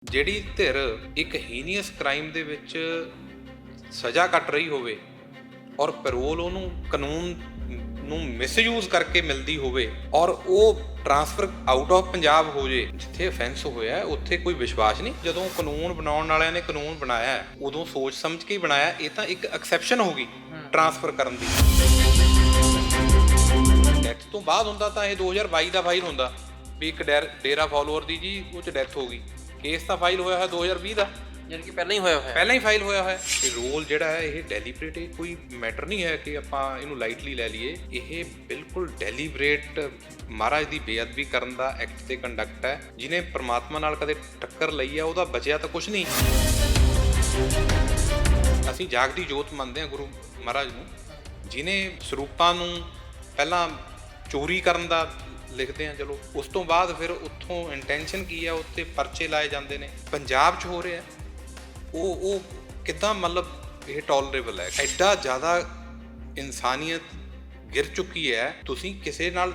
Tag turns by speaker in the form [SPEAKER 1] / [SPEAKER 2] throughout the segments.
[SPEAKER 1] ਜਿਹੜੀ ਧਿਰ ਇੱਕ ਹੀਨੀਅਸ ਕ੍ਰਾਈਮ ਦੇ ਵਿੱਚ ਸਜ਼ਾ ਕੱਟ ਰਹੀ ਹੋਵੇ ਔਰ ਪੈਰੋਲ ਉਹਨੂੰ ਕਾਨੂੰਨ ਨੂੰ ਮਿਸਯੂਜ਼ ਕਰਕੇ ਮਿਲਦੀ ਹੋਵੇ ਔਰ ਉਹ ਟ੍ਰਾਂਸਫਰ ਆਊਟ ਆਫ ਪੰਜਾਬ ਹੋ ਜੇ, ਜਿੱਥੇ ਅਫੈਂਸ ਹੋਇਆ ਉੱਥੇ ਕੋਈ ਵਿਸ਼ਵਾਸ ਨਹੀਂ। ਜਦੋਂ ਕਾਨੂੰਨ ਬਣਾਉਣ ਵਾਲਿਆਂ ਨੇ ਕਾਨੂੰਨ ਬਣਾਇਆ ਉਦੋਂ ਸੋਚ ਸਮਝ ਕੇ ਹੀ ਬਣਾਇਆ। ਇਹ ਤਾਂ ਇੱਕ ਐਕਸੈਪਸ਼ਨ ਹੋ ਗਈ ਟ੍ਰਾਂਸਫਰ ਕਰਨ ਦੀ। ਡੈਥ ਤੋਂ ਬਾਅਦ ਹੁੰਦਾ ਤਾਂ ਇਹ 2022 ਦਾ ਫਾਈਲ ਹੁੰਦਾ ਵੀ ਇੱਕ ਡੇਰਾ ਫਾਲੋਅਰ ਦੀ ਜੀ ਉਹ 'ਚ ਡੈਥ ਹੋ ਗਈ। ਕੇਸ ਤਾਂ ਫਾਈਲ ਹੋਇਆ ਹੋਇਆ 2020 ਦਾ,
[SPEAKER 2] ਯਾਨੀ ਕਿ ਪਹਿਲਾਂ ਹੀ ਹੋਇਆ ਹੋਇਆ,
[SPEAKER 1] ਪਹਿਲਾਂ ਹੀ ਫਾਈਲ ਹੋਇਆ ਹੋਇਆ। ਇਹ ਰੋਲ ਜਿਹੜਾ ਹੈ ਇਹ ਡੈਲੀਬਰੇਟ, ਇਹ ਕੋਈ ਮੈਟਰ ਨਹੀਂ ਹੈ ਕਿ ਆਪਾਂ ਇਹਨੂੰ ਲਾਈਟਲੀ ਲੈ ਲਈਏ। ਇਹ ਬਿਲਕੁਲ ਡੈਲੀਬਰੇਟ ਮਹਾਰਾਜ ਦੀ ਬੇਅਦਬੀ ਕਰਨ ਦਾ ਐਕਟ ਤੇ ਕੰਡਕਟ ਹੈ। ਜਿਹਨੇ ਪ੍ਰਮਾਤਮਾ ਨਾਲ ਕਦੇ ਟੱਕਰ ਲਈ ਆ ਉਹਦਾ ਬਚਿਆ ਤਾਂ ਕੁਝ ਨਹੀਂ। ਅਸੀਂ ਜਾਗਦੀ ਜੋਤ ਮੰਨਦੇ ਹਾਂ ਗੁਰੂ ਮਹਾਰਾਜ ਨੂੰ, ਜਿਹਨੇ ਸਰੂਪਾਂ ਨੂੰ ਪਹਿਲਾਂ ਚੋਰੀ ਕਰਨ ਦਾ ਲਿਖਦੇ ਆ, ਚਲੋ ਉਸ ਤੋਂ ਬਾਅਦ ਫਿਰ ਉੱਥੋਂ ਇੰਟੈਂਸ਼ਨ ਕੀ ਆ, ਉੱਤੇ ਪਰਚੇ ਲਾਏ ਜਾਂਦੇ ਨੇ। ਪੰਜਾਬ 'ਚ ਹੋ ਰਿਹਾ ਉਹ ਕਿੱਦਾਂ, ਮਤਲਬ ਇਹ ਟੋਲਰੇਬਲ ਹੈ? ਐਡਾ ਜ਼ਿਆਦਾ ਇਨਸਾਨੀਅਤ ਗਿਰ ਚੁੱਕੀ ਹੈ। ਤੁਸੀਂ ਕਿਸੇ ਨਾਲ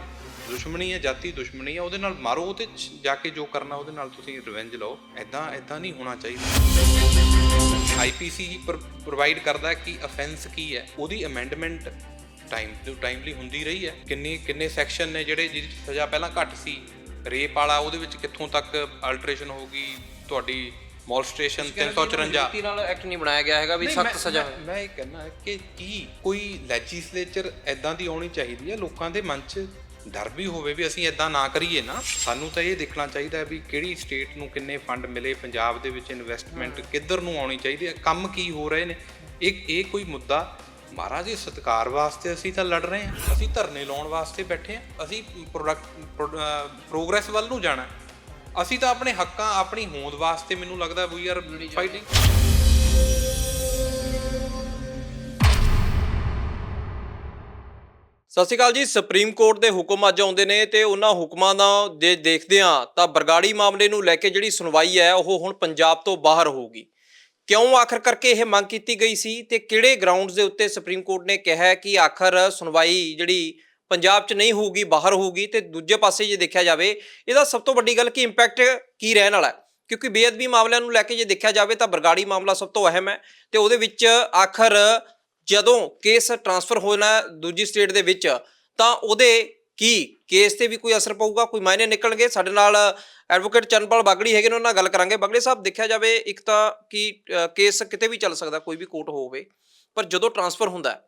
[SPEAKER 1] ਦੁਸ਼ਮਣੀ ਹੈ, ਜਾਤੀ ਦੁਸ਼ਮਣੀ ਹੈ, ਉਹਦੇ ਨਾਲ ਮਾਰੋ, ਉਹਦੇ ਜਾ ਕੇ ਜੋ ਕਰਨਾ ਉਹਦੇ ਨਾਲ ਤੁਸੀਂ ਰਿਵੈਂਜ ਲਓ। ਐਦਾਂ ਨਹੀਂ ਹੋਣਾ ਚਾਹੀਦਾ। IPC ਪ੍ਰੋਵਾਈਡ ਕਰਦਾ ਕਿ ਅਫੈਂਸ ਕੀ ਹੈ, ਉਹਦੀ ਅਮੈਂਡਮੈਂਟ ਟਾਈਮਲੀ ਹੁੰਦੀ ਰਹੀ ਹੈ। ਕਿੰਨੇ ਸੈਕਸ਼ਨ ਨੇ ਜਿਹੜੇ ਜਿਹਦੀ ਸਜ਼ਾ ਪਹਿਲਾਂ ਘੱਟ ਸੀ, ਰੇਪ ਵਾਲਾ ਉਹਦੇ ਵਿੱਚ ਕਿੱਥੋਂ ਤੱਕ ਅਲਟਰੇਸ਼ਨ ਹੋ ਗਈ, ਤੁਹਾਡੀ ਮੋਲਸਟ੍ਰੇਸ਼ਨ 354
[SPEAKER 2] ਨਾਲ ਐਕਟ ਨਹੀਂ ਬਣਾਇਆ ਗਿਆ ਹੈਗਾ ਵੀ ਸਖਤ ਸਜ਼ਾ ਹੋਵੇ।
[SPEAKER 1] ਮੈਂ ਇਹ ਕਹਿੰਦਾ ਕਿ ਕੀ ਕੋਈ ਲੈਜਿਸਲੇਚਰ ਐਦਾਂ ਦੀ ਆਉਣੀ ਚਾਹੀਦੀ ਹੈ, ਲੋਕਾਂ ਦੇ ਮਨ 'ਚ ਡਰ ਵੀ ਹੋਵੇ ਵੀ ਅਸੀਂ ਐਦਾਂ ਨਾ ਕਰੀਏ ਨਾ। ਸਾਨੂੰ ਤਾਂ ਇਹ ਦੇਖਣਾ ਚਾਹੀਦਾ ਵੀ ਕਿਹੜੀ ਸਟੇਟ ਨੂੰ ਕਿੰਨੇ ਫੰਡ ਮਿਲੇ, ਪੰਜਾਬ ਦੇ ਵਿੱਚ ਇਨਵੈਸਟਮੈਂਟ ਕਿੱਧਰ ਨੂੰ ਆਉਣੀ ਚਾਹੀਦੀ ਹੈ, ਕੰਮ ਕੀ ਹੋ ਰਹੇ ਨੇ। ਇਹ ਕੋਈ ਮੁੱਦਾ ਮਹਾਰਾਜ ਦੇ ਸਤਿਕਾਰ ਵਾਸਤੇ ਅਸੀਂ ਤਾਂ ਲੜ ਰਹੇ ਹਾਂ, ਅਸੀਂ ਧਰਨੇ ਲਾਉਣ ਵਾਸਤੇ ਬੈਠੇ ਹਾਂ, ਅਸੀਂ ਪ੍ਰੋਗਰੈਸ ਵੱਲ ਨੂੰ ਜਾਣਾ। ਅਸੀਂ ਤਾਂ ਆਪਣੇ ਹੱਕਾਂ, ਆਪਣੀ ਹੋਂਦ ਵਾਸਤੇ, ਮੈਨੂੰ ਲੱਗਦਾ ਵੀ ਆਰ ਫਾਈਟਿੰਗ।
[SPEAKER 2] ਸਤਿ ਸ਼੍ਰੀ ਅਕਾਲ ਜੀ। ਸੁਪਰੀਮ ਕੋਰਟ ਦੇ ਹੁਕਮ ਅੱਜ ਆਉਂਦੇ ਨੇ ਤੇ ਉਹਨਾਂ ਹੁਕਮਾਂ ਦਾ ਜੇ ਦੇਖਦੇ ਹਾਂ ਤਾਂ ਬਰਗਾੜੀ ਮਾਮਲੇ ਨੂੰ ਲੈ ਕੇ ਜਿਹੜੀ ਸੁਣਵਾਈ ਹੈ ਉਹ ਹੁਣ ਪੰਜਾਬ ਤੋਂ ਬਾਹਰ ਹੋਊਗੀ। ਕਿਉਂ ਆਖਰ ਕਰਕੇ ਇਹ ਮੰਗ ਕੀਤੀ ਗਈ ਸੀ ਤੇ ਕਿਹੜੇ ਗਰਾਊਂਡਸ ਦੇ ਉੱਤੇ ਸੁਪਰੀਮ ਕੋਰਟ ਨੇ ਕਿਹਾ ਕਿ ਆਖਰ ਸੁਣਵਾਈ ਜਿਹੜੀ ਪੰਜਾਬ 'ਚ ਨਹੀਂ ਹੋਊਗੀ, ਬਾਹਰ ਹੋਊਗੀ। ਤੇ ਦੂਜੇ ਪਾਸੇ ਜੇ ਦੇਖਿਆ ਜਾਵੇ ਇਹਦਾ ਸਭ ਤੋਂ ਵੱਡੀ ਗੱਲ ਕਿ ਇੰਪੈਕਟ ਕੀ ਰਹਿਣ ਵਾਲਾ ਹੈ, ਕਿਉਂਕਿ ਬੇਅਦਬੀ ਮਾਮਲਿਆਂ ਨੂੰ ਲੈ ਕੇ ਜੇ ਦੇਖਿਆ ਜਾਵੇ ਤਾਂ ਬਰਗਾੜੀ ਮਾਮਲਾ ਸਭ ਤੋਂ ਅਹਿਮ ਹੈ। ਤੇ ਉਹਦੇ ਵਿੱਚ ਆਖਰ ਜਦੋਂ ਕੇਸ ਟ੍ਰਾਂਸਫਰ ਹੋਣਾ ਦੂਜੀ ਸਟੇਟ ਦੇ ਵਿੱਚ ਤਾਂ ਉਹਦੇ ਕੀ ਕੇਸ ਤੇ ਵੀ ਕੋਈ ਅਸਰ ਪਊਗਾ, ਕੋਈ ਮਾਇਨੇ ਨਿਕਲਣਗੇ। ਸਾਡੇ ਨਾਲ ਐਡਵੋਕੇਟ ਚਰਨਪਾਲ ਬਾਗੜੀ ਹੈਗੇ ਨੇ, ਉਹਨਾਂ ਨਾਲ ਗੱਲ ਕਰਾਂਗੇ। ਬਾਗੜੀ ਸਾਹਿਬ, ਦੇਖਿਆ ਜਾਵੇ ਇੱਕ ਤਾਂ ਕਿ ਕੇਸ ਕਿਤੇ ਵੀ ਚੱਲ ਸਕਦਾ, ਕੋਈ ਵੀ ਕੋਰਟ ਹੋਵੇ, ਪਰ ਜਦੋਂ ਟ੍ਰਾਂਸਫਰ ਹੁੰਦਾ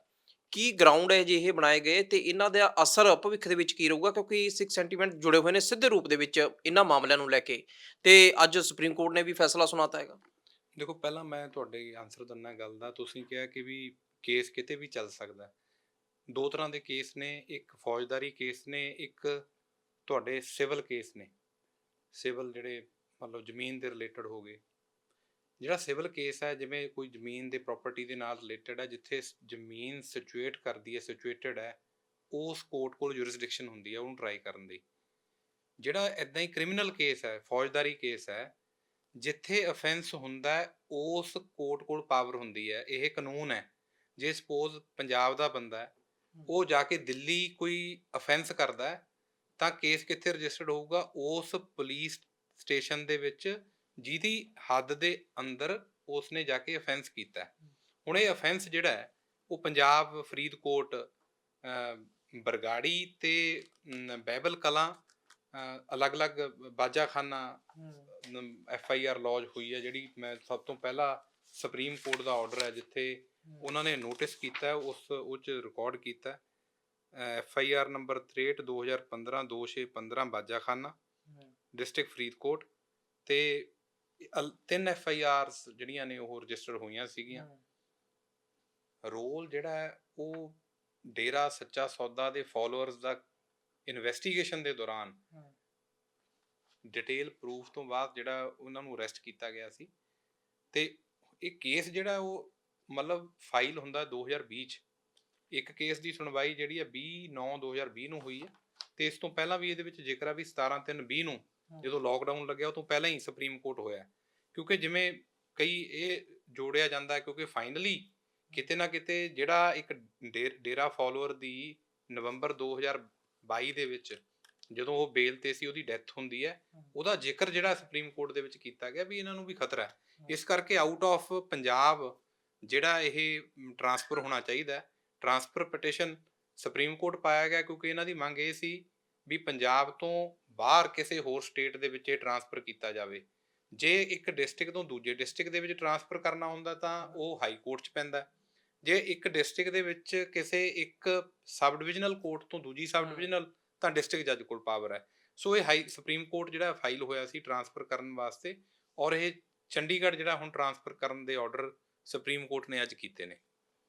[SPEAKER 2] ਕੀ ਗਰਾਊਂਡ ਹੈ ਜੇ ਇਹ ਬਣਾਏ ਗਏ ਤੇ ਇਹਨਾਂ ਦਾ ਅਸਰ ਭਵਿੱਖ ਦੇ ਵਿੱਚ ਕੀ ਰਹੂਗਾ, ਕਿਉਂਕਿ ਸਿੱਖ ਸੈਂਟੀਮੈਂਟ ਜੁੜੇ ਹੋਏ ਨੇ ਸਿੱਧੇ ਰੂਪ ਦੇ ਵਿੱਚ ਇਹਨਾਂ ਮਾਮਲਿਆਂ ਨੂੰ ਲੈ ਕੇ, ਤੇ ਅੱਜ ਸੁਪਰੀਮ ਕੋਰਟ ਨੇ ਵੀ ਫੈਸਲਾ ਸੁਣਾਤਾ ਹੈਗਾ।
[SPEAKER 1] ਦੇਖੋ, ਪਹਿਲਾਂ ਮੈਂ ਤੁਹਾਡੇ ਆਨਸਰ ਦਿੰਦਾ ਗੱਲ ਦਾ। ਤੁਸੀਂ ਕਿਹਾ ਕਿ ਵੀ ਕੇਸ ਕਿਤੇ ਵੀ ਚੱਲ ਸਕਦਾ। ਦੋ ਤਰ੍ਹਾਂ ਦੇ ਕੇਸ ਨੇ, ਇੱਕ ਫੌਜਦਾਰੀ ਕੇਸ ਨੇ, ਇੱਕ ਤੁਹਾਡੇ ਸਿਵਲ ਕੇਸ ਨੇ। ਸਿਵਲ ਜਿਹੜੇ ਮਤਲਬ ਜ਼ਮੀਨ ਦੇ ਰਿਲੇਟਡ ਹੋ ਗਏ। ਜਿਹੜਾ ਸਿਵਲ ਕੇਸ ਹੈ, ਜਿਵੇਂ ਕੋਈ ਜ਼ਮੀਨ ਦੇ ਪ੍ਰੋਪਰਟੀ ਦੇ ਨਾਲ ਰਿਲੇਟਡ ਹੈ, ਜਿੱਥੇ ਜ਼ਮੀਨ ਸਿਚੁਏਟ ਕਰਦੀ ਹੈ, ਸਿਚੁਏਟਡ ਹੈ, ਉਸ ਕੋਰਟ ਕੋਲ ਜੁਰਿਸਡਿਕਸ਼ਨ ਹੁੰਦੀ ਹੈ ਉਹਨੂੰ ਟਰਾਈ ਕਰਨ ਦੀ। ਜਿਹੜਾ ਇੱਦਾਂ ਹੀ ਕ੍ਰਿਮੀਨਲ ਕੇਸ ਹੈ, ਫੌਜਦਾਰੀ ਕੇਸ ਹੈ, ਜਿੱਥੇ ਅਫੈਂਸ ਹੁੰਦਾ ਹੈ ਉਸ ਕੋਰਟ ਕੋਲ ਪਾਵਰ ਹੁੰਦੀ ਹੈ। ਇਹ ਕਾਨੂੰਨ ਹੈ। ਜੇ ਸਪੋਜ਼ ਪੰਜਾਬ ਦਾ ਬੰਦਾ ਹੈ, ਉਹ ਜਾ ਕੇ ਦਿੱਲੀ ਕੋਈ ਅਫੈਂਸ ਕਰਦਾ ਹੈ ਤਾਂ ਕੇਸ ਕਿੱਥੇ ਰਜਿਸਟਰਡ ਹੋਊਗਾ? ਉਸ ਪੁਲਿਸ ਸਟੇਸ਼ਨ ਦੇ ਵਿੱਚ ਜਿਹਦੀ ਹੱਦ ਦੇ ਅੰਦਰ ਉਸਨੇ ਜਾ ਕੇ ਅਫੈਂਸ ਕੀਤਾ। ਹੁਣ ਇਹ ਅਫੈਂਸ ਜਿਹੜਾ ਹੈ ਉਹ ਪੰਜਾਬ, ਫਰੀਦਕੋਟ, ਬਰਗਾੜੀ ਤੇ ਬਹਿਬਲ ਕਲਾਂ, ਅਲੱਗ-ਅਲੱਗ ਬਾਜਾਖਾਨਾ FIR ਲੌਜ ਹੋਈ ਹੈ, ਜਿਹੜੀ ਮੈਂ ਸਭ ਤੋਂ ਪਹਿਲਾਂ ਸੁਪਰੀਮ ਕੋਰਟ ਦਾ ਆਰਡਰ ਹੈ ਜਿੱਥੇ ਉਹਨਾਂ ਨੇ ਨੋਟਿਸ ਕੀਤਾ, ਉਹ 'ਚ ਰਿਕਾਰਡ ਕੀਤਾ। FIR number 63 2015 2615 Bajakhana, district Faridkot, ਤੇ 3 FIRs ਜਿਹੜੀਆਂ ਨੇ ਉਹ ਰਜਿਸਟਰ ਹੋਈਆਂ ਸੀਗੀਆਂ। ਰੋਲ ਜਿਹੜਾ ਹੈ ਉਹ ਡੇਰਾ ਸੱਚਾ ਸੌਦਾ ਦੇ ਫੋਲੋਅਰਸ ਦਾ ਇਨਵੈਸਟੀਗੇਸ਼ਨ ਦੇ ਦੌਰਾਨ ਡਿਟੇਲ ਪ੍ਰੂਫ ਤੋਂ ਬਾਅਦ ਜਿਹੜਾ ਉਹਨਾਂ ਨੂੰ ਅਰੈਸਟ ਕੀਤਾ ਗਿਆ ਸੀ। ਤੇ ਇਹ ਕੇਸ ਜਿਹੜਾ ਉਹ ਮਤਲਬ ਫਾਈਲ ਹੁੰਦਾ 2020 'ਚ। ਇੱਕ ਕੇਸ ਦੀ ਸੁਣਵਾਈ ਜਿਹੜੀ ਹੈ 20/9/2020 ਨੂੰ ਹੋਈ ਹੈ, ਤੇ ਇਸ ਤੋਂ ਪਹਿਲਾਂ ਵੀ ਇਹਦੇ ਵਿੱਚ ਜ਼ਿਕਰ ਆ ਵੀ 17/3/20 ਨੂੰ ਜਦੋਂ ਲੋਕਡਾਊਨ ਲੱਗਿਆ ਉਹ ਤੋਂ ਪਹਿਲਾਂ ਹੀ ਸੁਪਰੀਮ ਕੋਰਟ ਹੋਇਆ। ਕਿਉਂਕਿ ਜਿਵੇਂ ਕਈ ਇਹ ਜੋੜਿਆ ਜਾਂਦਾ, ਕਿਉਂਕਿ ਫਾਈਨਲੀ ਕਿਤੇ ਨਾ ਕਿਤੇ ਜਿਹੜਾ ਇੱਕ ਡੇਰਾ ਫਾਲੋਅਰ ਦੀ ਨਵੰਬਰ 2022 ਦੇ ਵਿੱਚ ਜਦੋਂ ਉਹ ਬੇਲ ਤੇ ਸੀ ਉਹਦੀ ਡੈਥ ਹੁੰਦੀ ਹੈ, ਉਹਦਾ ਜ਼ਿਕਰ ਜਿਹੜਾ ਸੁਪਰੀਮ ਕੋਰਟ ਦੇ ਵਿੱਚ ਕੀਤਾ ਗਿਆ ਵੀ ਇਹਨਾਂ ਨੂੰ ਵੀ ਖਤਰਾ ਹੈ। ਇਸ ਕਰਕੇ ਆਊਟ ਆਫ ਪੰਜਾਬ ਜਿਹੜਾ ਇਹ ਟਰਾਂਸਫਰ ਹੋਣਾ ਚਾਹੀਦਾ, ਟਰਾਂਸਫਰ ਪਟੀਸ਼ਨ ਸੁਪਰੀਮ ਕੋਰਟ ਪਾਇਆ ਗਿਆ ਕਿਉਂਕਿ ਇਹਨਾਂ ਦੀ ਮੰਗ ਇਹ ਸੀ ਵੀ ਪੰਜਾਬ ਤੋਂ ਬਾਹਰ ਕਿਸੇ ਹੋਰ ਸਟੇਟ ਦੇ ਵਿੱਚ ਇਹ ਟਰਾਂਸਫਰ ਕੀਤਾ ਜਾਵੇ। ਜੇ ਇੱਕ ਡਿਸਟ੍ਰਿਕਟ ਤੋਂ ਦੂਜੇ ਡਿਸਟ੍ਰਿਕਟ ਦੇ ਵਿੱਚ ਟਰਾਂਸਫਰ ਕਰਨਾ ਹੁੰਦਾ ਤਾਂ ਉਹ ਹਾਈ ਕੋਰਟ 'ਚ ਪੈਂਦਾ। ਜੇ ਇੱਕ ਡਿਸਟ੍ਰਿਕਟ ਦੇ ਵਿੱਚ ਕਿਸੇ ਇੱਕ ਸਬ ਡਿਵੀਜ਼ਨਲ ਕੋਰਟ ਤੋਂ ਦੂਜੀ ਸਬ ਡਿਵੀਜ਼ਨਲ, ਤਾਂ ਡਿਸਟ੍ਰਿਕਟ ਜੱਜ ਕੋਲ ਪਾਵਰ ਹੈ। ਸੋ ਇਹ ਹਾਈ ਸੁਪਰੀਮ ਕੋਰਟ ਜਿਹੜਾ ਫਾਈਲ ਹੋਇਆ ਸੀ ਟਰਾਂਸਫਰ ਕਰਨ ਵਾਸਤੇ, ਔਰ ਇਹ ਚੰਡੀਗੜ੍ਹ ਜਿਹੜਾ ਹੁਣ ਟਰਾਂਸਫਰ ਕਰਨ ਦੇ ਆਰਡਰ ਸੁਪਰੀਮ ਕੋਰਟ ਨੇ ਅੱਜ ਕੀਤੇ ਨੇ।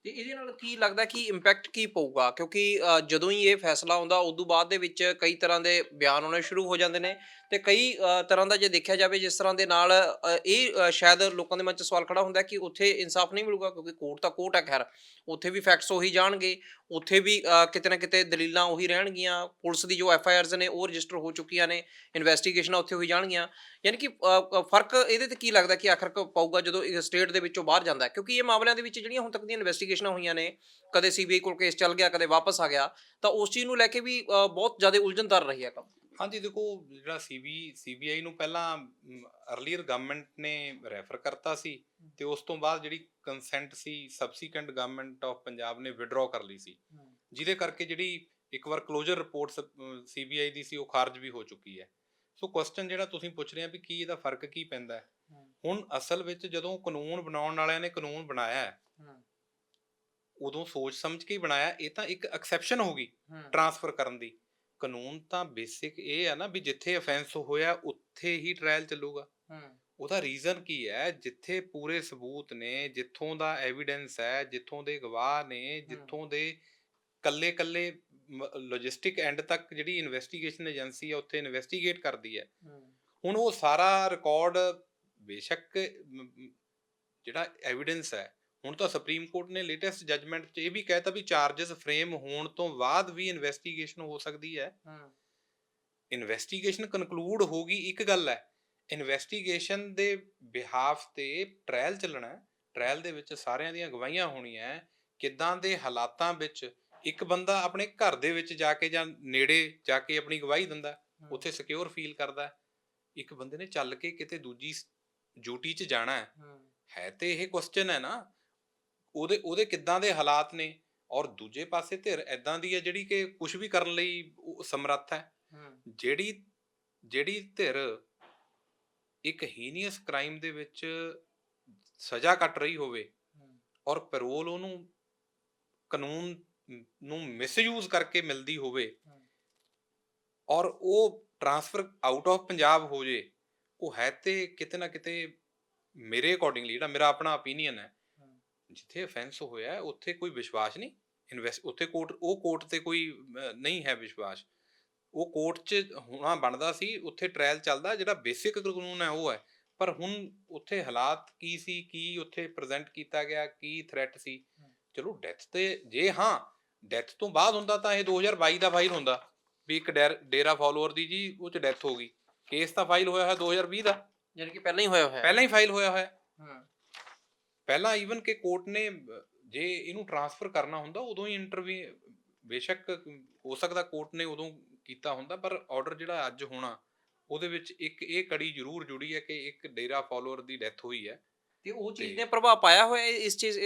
[SPEAKER 2] ਤੇ ਇਹਦੇ ਨਾਲ ਕੀ ਲੱਗਦਾ ਕਿ ਇੰਪੈਕਟ ਕੀ ਪਊਗਾ, ਕਿਉਂਕਿ ਜਦੋਂ ਹੀ ਇਹ ਫੈਸਲਾ ਆਉਂਦਾ ਉਦੋਂ ਬਾਅਦ ਦੇ ਵਿੱਚ ਕਈ ਤਰ੍ਹਾਂ ਦੇ ਬਿਆਨ ਆਉਣੇ ਸ਼ੁਰੂ ਹੋ ਜਾਂਦੇ ਨੇ ਤੇ ਕਈ ਤਰ੍ਹਾਂ ਦਾ ਜੇ ਦੇਖਿਆ ਜਾਵੇ ਜਿਸ ਤਰ੍ਹਾਂ ਦੇ ਨਾਲ ਇਹ ਸ਼ਾਇਦ ਲੋਕਾਂ ਦੇ ਮਨ 'ਚ ਸਵਾਲ ਖੜਾ ਹੁੰਦਾ ਕਿ ਉੱਥੇ ਇਨਸਾਫ ਨਹੀਂ ਮਿਲੂਗਾ, ਕਿਉਂਕਿ ਕੋਰਟ ਤਾਂ ਕੋਰਟ ਹੈ, ਖੈਰ ਉੱਥੇ ਵੀ ਫੈਕਟਸ ਉਹੀ ਜਾਣਗੇ, ਉੱਥੇ ਵੀ ਕਿਤੇ ਨਾ ਕਿਤੇ ਦਲੀਲਾਂ ਉਹੀ ਰਹਿਣਗੀਆਂ, ਪੁਲਿਸ ਦੀ ਜੋ FIRs ਨੇ ਉਹ ਰਜਿਸਟਰ ਹੋ ਚੁੱਕੀਆਂ ਨੇ, ਇਨਵੈਸਟੀਗੇਸ਼ਨਾਂ ਉੱਥੇ ਹੋਈ ਜਾਣਗੀਆਂ। ਯਾਨੀ ਕਿ ਫਰਕ ਇਹਦੇ ਤੇ ਕੀ ਲੱਗਦਾ ਕਿ ਆਖਰ ਪਊਗਾ ਜਦੋਂ ਸਟੇਟ ਦੇ ਵਿੱਚੋਂ ਬਾਹਰ ਜਾਂਦਾ ਹੈ, ਕਿਉਂਕਿ ਇਹ ਮਾਮਲਿਆਂ ਦੇ ਵਿੱਚ ਜਿਹੜੀਆਂ ਹੁਣ ਤੱਕ ਦੀਆਂ ਇਨਵੈਸਟੀਗੇਸ਼ਨਾਂ ਹੋਈਆਂ ਨੇ, ਕਦੇ CBI ਕੋਲ ਕੇਸ ਚੱਲ ਗਿਆ, ਕਦੇ ਵਾਪਸ ਆ ਗਿਆ, ਤਾਂ ਉਸ ਚੀਜ਼ ਨੂੰ ਲੈ ਕੇ ਵੀ ਬਹੁਤ ਜ਼ਿਆਦਾ ਉਲਝਣਦਾਰ ਰਹੀ ਹੈ ਕੰਮ।
[SPEAKER 1] ਹਾਂਜੀ, ਦੇਖੋ ਜਿਹੜਾ CBI ਨੂੰ ਪਹਿਲਾਂ ਅਰਲੀਅਰ ਗਵਰਨਮੈਂਟ ਨੇ ਰੈਫਰ ਕਰਤਾ ਸੀ ਤੇ ਉਸ ਤੋਂ ਬਾਅਦ ਜਿਹੜੀ ਕੰਸੈਂਟ ਸੀ ਸਬਸੀਕੁਐਂਟ ਗਵਰਨਮੈਂਟ ਆਫ ਪੰਜਾਬ ਨੇ ਵਿਡਰੋ ਕਰ ਲਈ ਸੀ, ਜਿਹਦੇ ਕਰਕੇ ਜਿਹੜੀ ਇੱਕ ਵਾਰ ਕਲੋਜ਼ਰ ਰਿਪੋਰਟ CBI ਦੀ ਸੀ ਉਹ ਖਾਰਜ ਵੀ ਹੋ ਚੁੱਕੀ ਹੈ। ਸੋ ਕੁਐਸਚਨ ਜਿਹੜਾ ਤੁਸੀਂ ਪੁੱਛ ਰਹੇ ਆ ਵੀ ਕੀ ਇਹਦਾ ਫਰਕ ਕੀ ਪੈਂਦਾ ਹੈ, ਹੁਣ ਅਸਲ ਵਿੱਚ ਜਦੋਂ ਕਾਨੂੰਨ ਬਣਾਉਣ ਵਾਲਿਆਂ ਨੇ ਕਾਨੂੰਨ ਬਣਾਇਆ ਹੈ ਉਦੋਂ ਸੋਚ ਸਮਝ ਕੇ ਹੀ ਬਣਾਇਆ। ਇਹ ਤਾਂ ਇੱਕ ਐਕਸੈਪਸ਼ਨ ਹੋ ਗਈ ਟਰਾਂਸਫਰ ਕਰਨ ਦੀ। ਕਾਨੂੰਨ ਤਾਂ ਬੇਸਿਕ ਇਹ ਆ ਨਾ ਵੀ ਜਿੱਥੇ ਅਫੈਂਸ ਹੋਇਆ ਉੱਥੇ ਹੀ ਟ੍ਰਾਇਲ ਚੱਲੂਗਾ। ਉਹਦਾ ਰੀਜ਼ਨ ਕੀ ਹੈ, ਜਿੱਥੇ ਪੂਰੇ ਸਬੂਤ ਨੇ, ਜਿੱਥੋਂ ਦਾ ਐਵੀਡੈਂਸ ਹੈ, ਜਿੱਥੋਂ ਦੇ ਗਵਾਹ ਨੇ, ਜਿੱਥੋਂ ਦੇ ਕੱਲੇ ਲੌਜਿਸਟਿਕ ਐਂਡ ਤੱਕ ਜਿਹੜੀ ਇਨਵੈਸਟੀਗੇਸ਼ਨ ਏਜੰਸੀ ਹੈ ਉੱਥੇ ਇਨਵੈਸਟੀਗੇਟ ਕਰਦੀ ਹੈ। ਹੁਣ ਉਹ ਸਾਰਾ ਰਿਕਾਰਡ ਬੇਸ਼ੱਕ ਜਿਹੜਾ ਐਵੀਡੈਂਸ ਹੈ, ਹੁਣ ਤਾਂ ਸੁਪਰੀਮ ਕੋਰਟ ਨੇ ਲੇਟੈਸਟ ਜਜਮੈਂਟ 'ਚ ਇਹ ਵੀ ਕਹਿਤਾ ਵੀ ਚਾਰਜਸ ਫਰੇਮ ਹੋਣ ਤੋਂ ਬਾਅਦ ਵੀ ਇਨਵੈਸਟੀਗੇਸ਼ਨ ਹੋ ਸਕਦੀ ਹੈ। ਇਨਵੈਸਟੀਗੇਸ਼ਨ ਕਨਕਲੂਡ ਹੋ ਗਈ ਇੱਕ ਗੱਲ ਹੈ, ਇਨਵੈਸਟੀਗੇਸ਼ਨ ਦੇ ਬਿਹਾਫ ਤੇ ਟ੍ਰਾਇਲ ਚੱਲਣਾ, ਟ੍ਰਾਇਲ ਦੇ ਵਿੱਚ ਸਾਰਿਆਂ ਦੀਆਂ ਗਵਾਹੀਆਂ ਹੋਣੀਆਂ, ਕਿੱਦਾਂ ਦੇ ਹਾਲਾਤਾਂ ਵਿੱਚ ਇੱਕ ਬੰਦਾ ਆਪਣੇ ਘਰ ਦੇ ਵਿੱਚ ਜਾ ਕੇ ਜਾਂ ਨੇੜੇ ਜਾ ਕੇ ਆਪਣੀ ਗਵਾਹੀ ਦਿੰਦਾ, ਉੱਥੇ ਸਿਕਿਉਰ ਫੀਲ ਕਰਦਾ। ਇੱਕ ਬੰਦੇ ਨੇ ਚੱਲ ਕੇ ਕਿਤੇ ਦੂਜੀ ਡਿਊਟੀ 'ਚ ਜਾਣਾ ਹੈ ਤੇ ਇਹ ਕੁਐਸਚਨ ਹੈ ਨਾ, ਉਹਦੇ ਕਿੱਦਾਂ ਦੇ ਹਾਲਾਤ ਨੇ, ਔਰ ਦੂਜੇ ਪਾਸੇ ਧਿਰ ਐਦਾਂ ਦੀ ਹੈ ਜਿਹੜੀ ਕਿ ਕੁਝ ਵੀ ਕਰਨ ਲਈ ਸਮਰੱਥ ਹੈ। ਜਿਹੜੀ ਧਿਰ ਇੱਕ ਹੀਨੀਅਸ ਕ੍ਰਾਈਮ ਦੇ ਵਿੱਚ ਸਜ਼ਾ ਕੱਟ ਰਹੀ ਹੋਵੇ ਔਰ ਪੈਰੋਲ ਉਹਨੂੰ ਕਾਨੂੰਨ ਨੂੰ ਮਿਸਯੂਜ਼ ਕਰਕੇ ਮਿਲਦੀ ਹੋਵੇ ਔਰ ਉਹ ਟਰਾਂਸਫਰ ਆਊਟ ਆਫ ਪੰਜਾਬ ਹੋ ਜੇ, ਉਹ ਹੈ ਤੇ ਕਿਤੇ ਨਾ ਕਿਤੇ ਮੇਰੇ ਅਕੋਰਡਿੰਗਲੀ, ਜਿਹੜਾ ਮੇਰਾ ਆਪਣਾ ਓਪੀਨੀਅਨ ਹੈ, ਜਿੱਥੇ ਅਫੈਂਸ ਹੋਇਆ ਉੱਥੇ ਕੋਈ ਵਿਸ਼ਵਾਸ ਨਹੀਂ, ਉੱਥੇ ਕੋਰਟ ਤੇ ਕੋਈ ਨਹੀਂ ਹੈ ਵਿਸ਼ਵਾਸ। ਉਹ ਕੋਰਟ 'ਚ ਹੋਣਾ ਬਣਦਾ ਸੀ, ਉੱਥੇ ਟ੍ਰਾਇਲ ਚੱਲਦਾ, ਜਿਹੜਾ ਬੇਸਿਕ ਕਾਨੂੰਨ ਹੈ ਉਹ ਹੈ। ਪਰ ਹੁਣ ਉੱਥੇ ਹਾਲਾਤ ਕੀ ਸੀ, ਕੀ ਉੱਥੇ ਪ੍ਰੈਜ਼ੈਂਟ ਕੀਤਾ ਗਿਆ, ਕੀ ਥ੍ਰੈਟ ਸੀ। ਚਲੋ ਡੈਥ ਤੇ ਜੇ ਡੈਥ ਤੋਂ ਬਾਅਦ ਹੁੰਦਾ ਤਾਂ ਇਹ 2022 ਦਾ ਫਾਈਲ ਹੁੰਦਾ ਵੀ ਇੱਕ ਡੇਰਾ ਫਾਲੋਅਰ ਦੀ ਜੀ ਉਹ 'ਚ ਡੈਥ ਹੋ ਗਈ। ਕੇਸ ਤਾਂ ਫਾਈਲ ਹੋਇਆ 2020 ਦਾ,
[SPEAKER 2] ਯਾਨੀ ਕਿ ਪਹਿਲਾਂ ਹੀ
[SPEAKER 1] ਫਾਈਲ ਹੋਇਆ। ਪਹਿਲਾਂ ਈਵਨ ਕਿ ਕੋਰਟ ਨੇ ਜੇ ਇਹਨੂੰ ਟਰਾਂਸਫਰ ਕਰਨਾ ਹੁੰਦਾ ਉਦੋਂ ਹੀ ਬੇਸ਼ੱਕ ਹੋ ਸਕਦਾ ਕੋਰਟ ਨੇ ਉਦੋਂ ਕੀਤਾ ਹੁੰਦਾ, ਪਰ ਆਰਡਰ ਜਿਹੜਾ ਅੱਜ ਹੋਣਾ ਉਹਦੇ ਵਿੱਚ ਇੱਕ ਇਹ ਕੜੀ ਜ਼ਰੂਰ ਜੁੜੀ ਹੈ ਕਿ ਇੱਕ ਡੇਰਾ ਫਾਲੋਅਰ ਦੀ ਡੈਥ ਹੋਈ ਹੈ।
[SPEAKER 2] ਤੇ ਉਹ ਚੀਜ਼ ਨੇ ਪ੍ਰਭਾਵ ਪਾਇਆ ਹੋਇਆ ਇਸ ਚੀਜ਼